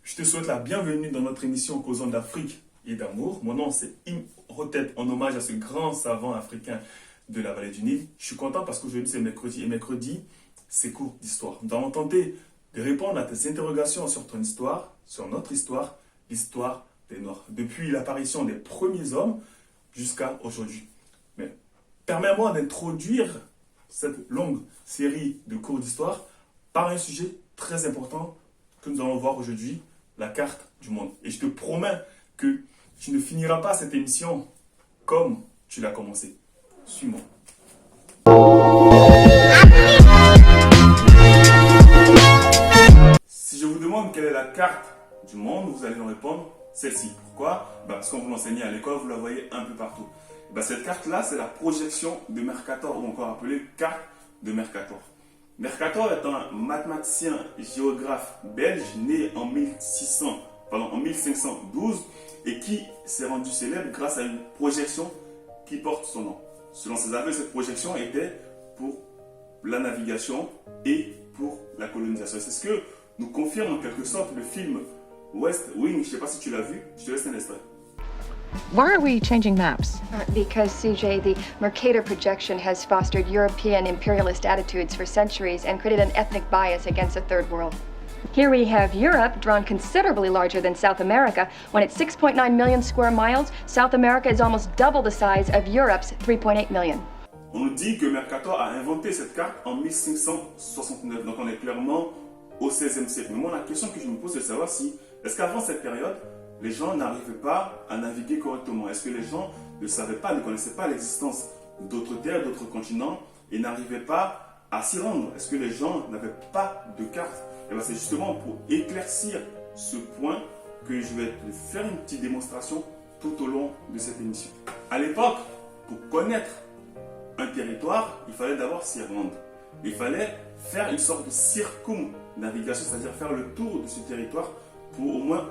Je te souhaite la bienvenue dans notre émission Causons d'Afrique et d'amour. Mon nom c'est Imhotep, en hommage à ce grand savant africain de la vallée du Nil. Je suis content parce qu'aujourd'hui c'est mercredi et mercredi c'est cours d'histoire. Nous allons tenter de répondre à tes interrogations sur ton histoire, sur notre histoire, l'histoire des Noirs, depuis l'apparition des premiers hommes jusqu'à aujourd'hui. Mais permets-moi d'introduire cette longue série de cours d'histoire par un sujet très important que nous allons voir aujourd'hui, la carte du monde. Et je te promets que tu ne finiras pas cette émission comme tu l'as commencé. Suis-moi. Si je vous demande quelle est la carte du monde, vous allez nous répondre celle-ci. Pourquoi? Parce qu'on vous l'enseignait à l'école, vous la voyez un peu partout. Cette carte-là, c'est la projection de Mercator, ou encore appelée carte de Mercator. Mercator est un mathématicien géographe belge né en 1512 et qui s'est rendu célèbre grâce à une projection qui porte son nom. Selon ses aveux, cette projection était pour la navigation et pour la colonisation. C'est ce que nous confirme en quelque sorte le film West Wing. Je ne sais pas si tu l'as vu, je te laisse un extrait. Why are we changing maps? Because, CJ, the Mercator projection has fostered European imperialist attitudes for centuries and created an ethnic bias against the Third World. Here we have Europe, drawn considerably larger than South America. When it's 6.9 million square miles, South America is almost double the size of Europe's 3.8 million. On nous dit que Mercator a inventé cette carte en 1569, donc on est clairement au XVIe siècle. Mais moi, la question que je me pose, c'est de savoir si, est-ce qu'avant cette période, les gens n'arrivaient pas à naviguer correctement? Est-ce que les gens ne savaient pas, ne connaissaient pas l'existence d'autres terres, d'autres continents et n'arrivaient pas à s'y rendre? Est-ce que les gens n'avaient pas de carte? Et bien c'est justement pour éclaircir ce point que je vais te faire une petite démonstration tout au long de cette émission. À l'époque, pour connaître un territoire, il fallait d'abord s'y rendre. Il fallait faire une sorte de circumnavigation, c'est-à-dire faire le tour de ce territoire pour au moins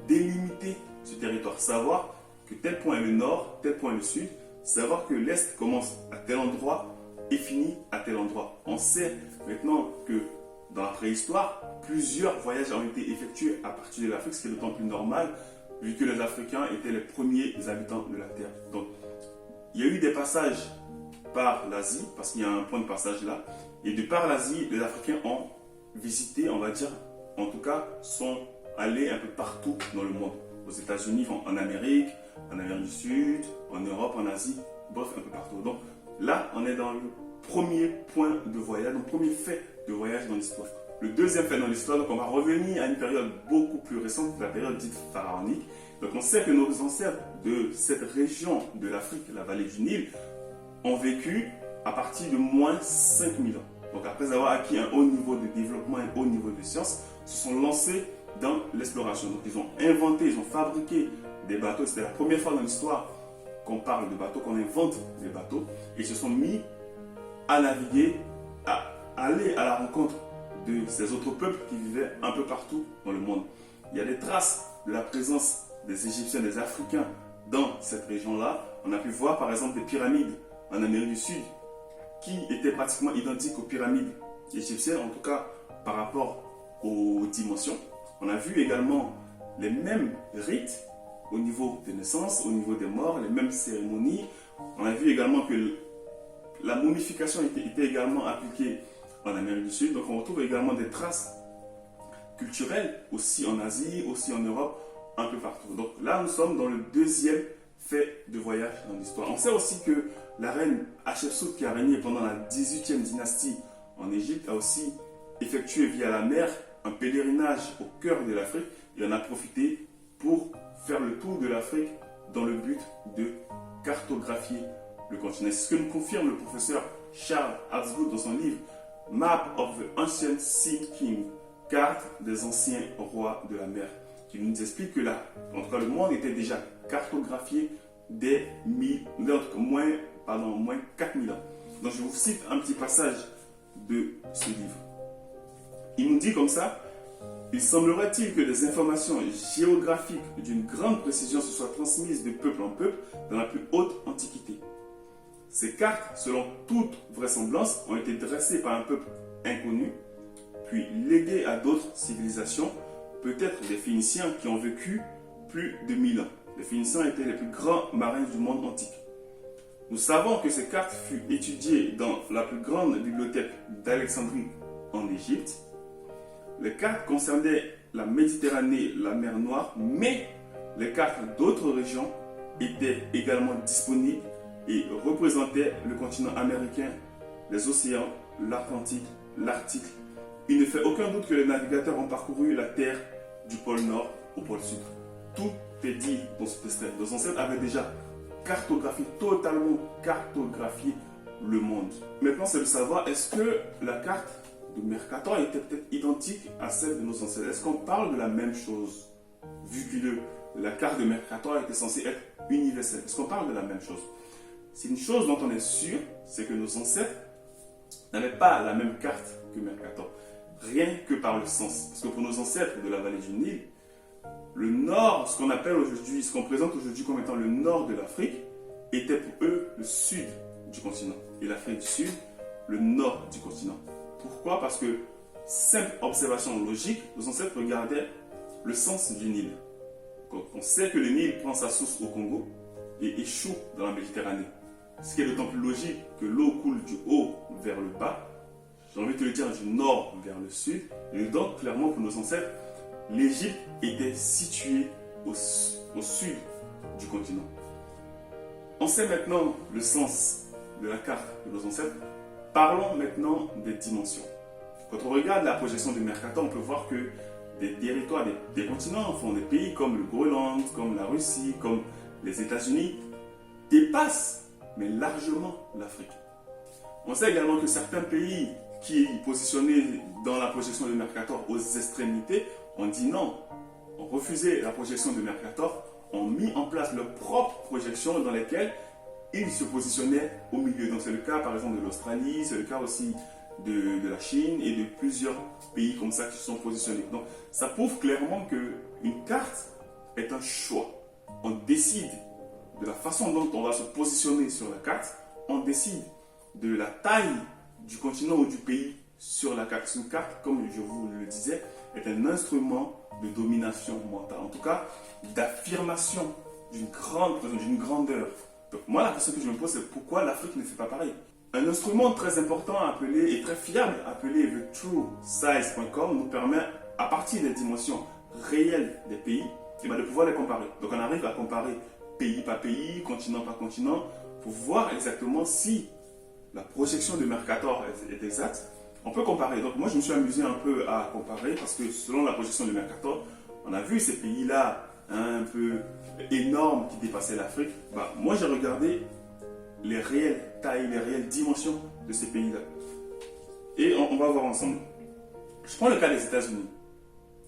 délimiter ce territoire, savoir que tel point est le nord, tel point est le sud, savoir que l'est commence à tel endroit et finit à tel endroit. On sait maintenant que dans la préhistoire, plusieurs voyages ont été effectués à partir de l'Afrique, ce qui est d'autant plus normal vu que les Africains étaient les premiers habitants de la Terre. Donc, il y a eu des passages par l'Asie, parce qu'il y a un point de passage là, et de par l'Asie, les Africains ont visité, on va dire, en tout cas, sont allés un peu partout dans le monde. Aux États-Unis, en Amérique du Sud, en Europe, en Asie, bref, un peu partout. Donc là, on est dans le premier point de voyage, le premier fait de voyage dans l'histoire. Le deuxième fait dans l'histoire, donc on va revenir à une période beaucoup plus récente, la période dite pharaonique. Donc on sait que nos ancêtres de cette région de l'Afrique, la vallée du Nil, ont vécu à partir de moins 5000 ans. Donc après avoir acquis un haut niveau de développement et un haut niveau de science, se sont lancés dans l'exploration. Donc ils ont inventé, ils ont fabriqué des bateaux. C'était la première fois dans l'histoire qu'on parle de bateaux, qu'on invente des bateaux. Et ils se sont mis à naviguer, à aller à la rencontre de ces autres peuples qui vivaient un peu partout dans le monde. Il y a des traces de la présence des Égyptiens, des Africains dans cette région-là. On a pu voir par exemple des pyramides en Amérique du Sud qui étaient pratiquement identiques aux pyramides égyptiennes, en tout cas par rapport aux dimensions. On a vu également les mêmes rites au niveau des naissances, au niveau des morts, les mêmes cérémonies. On a vu également que la momification était également appliquée en Amérique du Sud. Donc on retrouve également des traces culturelles aussi en Asie, aussi en Europe, un peu partout. Donc là, nous sommes dans le deuxième fait de voyage dans l'histoire. On sait aussi que la reine Hatshepsut, qui a régné pendant la 18e dynastie en Égypte, a aussi effectué via la mer un pèlerinage au cœur de l'Afrique. Il en a profité pour faire le tour de l'Afrique dans le but de cartographier le continent. C'est ce que nous confirme le professeur Charles Hartsgood dans son livre Map of the Ancient Sea King, carte des anciens rois de la mer, qui nous explique que là, en tout cas, le monde était déjà cartographié dès moins 4000 ans. Donc je vous cite un petit passage de ce livre. Il nous dit comme ça: il semblerait-il que des informations géographiques d'une grande précision se soient transmises de peuple en peuple dans la plus haute antiquité. Ces cartes, selon toute vraisemblance, ont été dressées par un peuple inconnu, puis léguées à d'autres civilisations peut-être des Phéniciens qui ont vécu plus de 1000 ans. Les Phéniciens étaient les plus grands marins du monde antique. Nous savons que ces cartes furent étudiées dans la plus grande bibliothèque d'Alexandrie en Égypte. Les cartes concernaient la Méditerranée, la mer Noire, mais les cartes d'autres régions étaient également disponibles et représentaient le continent américain, les océans, l'Atlantique, l'Arctique. Il ne fait aucun doute que les navigateurs ont parcouru la Terre du pôle Nord au pôle Sud. Tout est dit dans ce extrait. Nos ancêtres avaient déjà totalement cartographié le monde. Maintenant, c'est de savoir, est-ce que la carte de Mercator était peut-être identique à celle de nos ancêtres? Est-ce qu'on parle de la même chose? Vu que la carte de Mercator était censée être universelle. Est-ce qu'on parle de la même chose? C'est une chose dont on est sûr, c'est que nos ancêtres n'avaient pas la même carte que Mercator. Rien que par le sens. Parce que pour nos ancêtres de la vallée du Nil, le nord, ce qu'on appelle aujourd'hui, ce qu'on présente aujourd'hui comme étant le nord de l'Afrique, était pour eux le sud du continent. Et l'Afrique du Sud, le nord du continent. Pourquoi? Parce que, simple observation logique, nos ancêtres regardaient le sens du Nil. On sait que le Nil prend sa source au Congo et échoue dans la Méditerranée. Ce qui est d'autant plus logique que l'eau coule du haut vers le bas. J'ai envie de te le dire, du nord vers le sud. Et donc, clairement, pour nos ancêtres, l'Égypte était située au sud du continent. On sait maintenant le sens de la carte de nos ancêtres. Parlons maintenant des dimensions. Quand on regarde la projection de Mercator, on peut voir que des territoires, des continents, des pays comme le Groenland, comme la Russie, comme les États-Unis, dépassent, mais largement, l'Afrique. On sait également que certains pays qui positionnaient dans la projection de Mercator aux extrémités ont dit non, ont refusé la projection de Mercator, ont mis en place leur propre projection dans lesquelles ils se positionnaient au milieu. Donc c'est le cas par exemple de l'Australie, c'est le cas aussi de la Chine et de plusieurs pays comme ça qui se sont positionnés. Donc ça prouve clairement qu'une carte est un choix. On décide de la façon dont on va se positionner sur la carte, on décide de la taille du continent ou du pays sur la carte. Une carte, comme je vous le disais, est un instrument de domination mentale, en tout cas d'affirmation d'une grande présence, d'une grandeur. Donc moi, la question que je me pose, c'est pourquoi l'Afrique ne fait pas pareil? Un instrument très important appelé et très fiable, appelé thetruesize.com, nous permet, à partir des dimensions réelles des pays, de pouvoir les comparer. Donc on arrive à comparer pays par pays, continent par continent, pour voir exactement si la projection de Mercator est exacte. On peut comparer. Donc moi, je me suis amusé un peu à comparer parce que selon la projection de Mercator, on a vu ces pays-là un peu énormes qui dépassaient l'Afrique. Moi, j'ai regardé les réelles tailles, les réelles dimensions de ces pays-là. Et on va voir ensemble. Je prends le cas des États-Unis.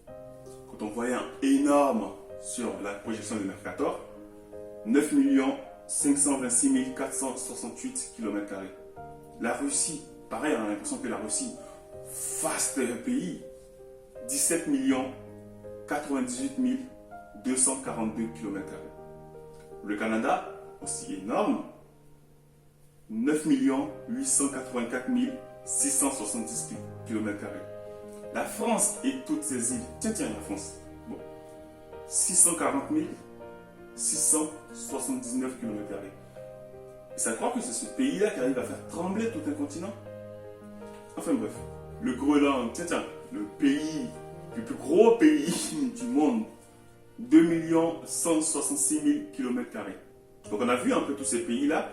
Quand on voyait un énorme sur la projection de Mercator, 9 526 468 km². La Russie, pareil, on a l'impression que la Russie, vaste pays, 17 98 242 km². Le Canada, aussi énorme, 9 884 670 km². La France et toutes ses îles, tiens, la France, 640 679 km². Et ça croit que c'est ce pays-là qui arrive à faire trembler tout un continent? Enfin bref, le Groenland, le pays, le plus gros pays du monde, 2 166 000 km². Donc on a vu un peu tous ces pays-là.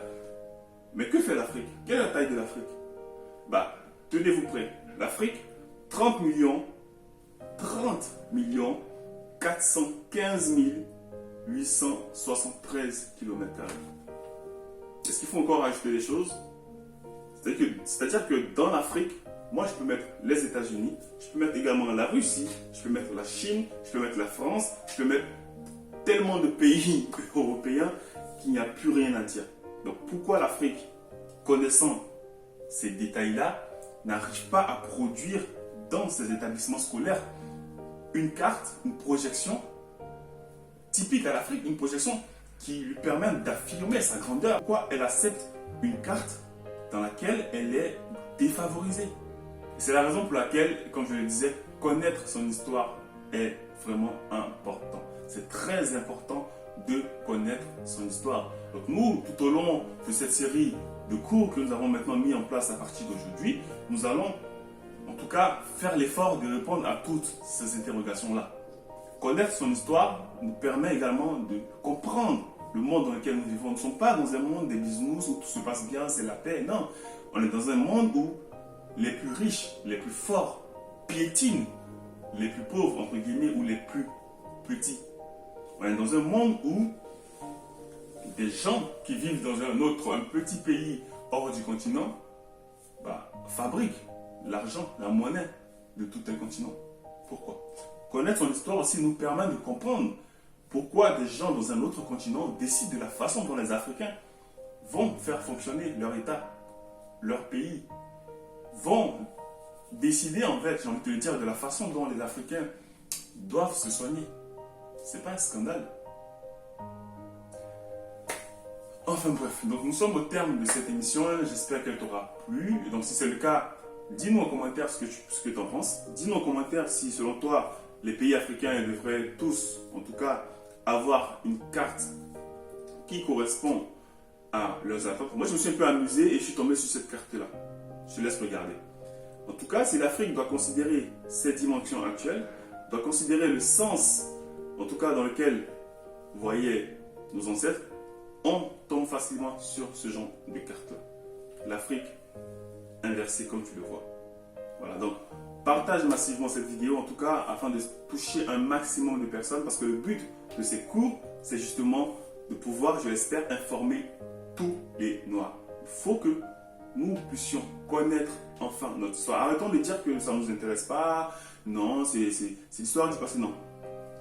Mais que fait l'Afrique? Quelle est la taille de l'Afrique? Tenez-vous prêts. L'Afrique, 30 415 873 km². Est-ce qu'il faut encore ajouter des choses? C'est-à-dire que dans l'Afrique, moi je peux mettre les États-Unis, je peux mettre également la Russie, je peux mettre la Chine, je peux mettre la France, je peux mettre tellement de pays européens qu'il n'y a plus rien à dire. Donc pourquoi l'Afrique, connaissant ces détails-là, n'arrive pas à produire dans ses établissements scolaires une carte, une projection typique à l'Afrique, une projection qui lui permet d'affirmer sa grandeur? Pourquoi elle accepte une carte dans laquelle elle est défavorisée? C'est la raison pour laquelle, comme je le disais, connaître son histoire est vraiment important. C'est très important de connaître son histoire. Donc nous, tout au long de cette série de cours que nous avons maintenant mis en place à partir d'aujourd'hui, nous allons en tout cas faire l'effort de répondre à toutes ces interrogations-là. Connaître son histoire nous permet également de comprendre le monde dans lequel nous vivons. Nous ne sommes pas dans un monde des bisounours où tout se passe bien, c'est la paix. Non, on est dans un monde où les plus riches, les plus forts piétinent les plus pauvres, entre guillemets, ou les plus petits. On est dans un monde où des gens qui vivent dans un petit pays hors du continent, fabriquent l'argent, la monnaie de tout un continent. Pourquoi? Connaître son histoire aussi nous permet de comprendre pourquoi des gens dans un autre continent décident de la façon dont les Africains vont faire fonctionner leur État, leur pays, vont décider en fait, j'ai envie de te le dire, de la façon dont les Africains doivent se soigner. C'est pas un scandale. Enfin bref, donc nous sommes au terme de cette émission, j'espère qu'elle t'aura plu. Et donc si c'est le cas, dis-nous en commentaire ce que tu en penses. Dis-nous en commentaire si selon toi, les pays africains devraient tous, en tout cas, avoir une carte qui correspond à leurs attentes. Moi je me suis un peu amusé et je suis tombé sur cette carte-là. Je te laisse regarder. En tout cas, si l'Afrique doit considérer ses dimensions actuelles, doit considérer le sens, en tout cas dans lequel voyaient nos ancêtres, on tombe facilement sur ce genre de carte-là. L'Afrique inversée comme tu le vois. Voilà, donc partage massivement cette vidéo, en tout cas, afin de toucher un maximum de personnes, parce que le but de ces cours, c'est justement de pouvoir, je l'espère, informer tous les Noirs. Il faut que nous puissions connaître enfin notre histoire. Arrêtons de dire que ça ne nous intéresse pas, non, c'est l'histoire du passé, non.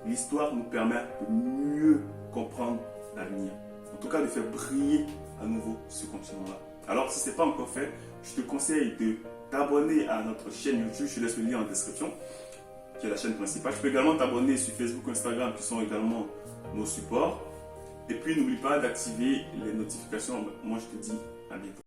L'histoire nous permet de mieux comprendre l'avenir. En tout cas, de faire briller à nouveau ce continent-là. Alors, si ce n'est pas encore fait, je te conseille de t'abonner à notre chaîne YouTube. Je te laisse le lien en description, qui est la chaîne principale. Tu peux également t'abonner sur Facebook, Instagram, qui sont également nos supports. Et puis, n'oublie pas d'activer les notifications. Moi, je te dis à bientôt.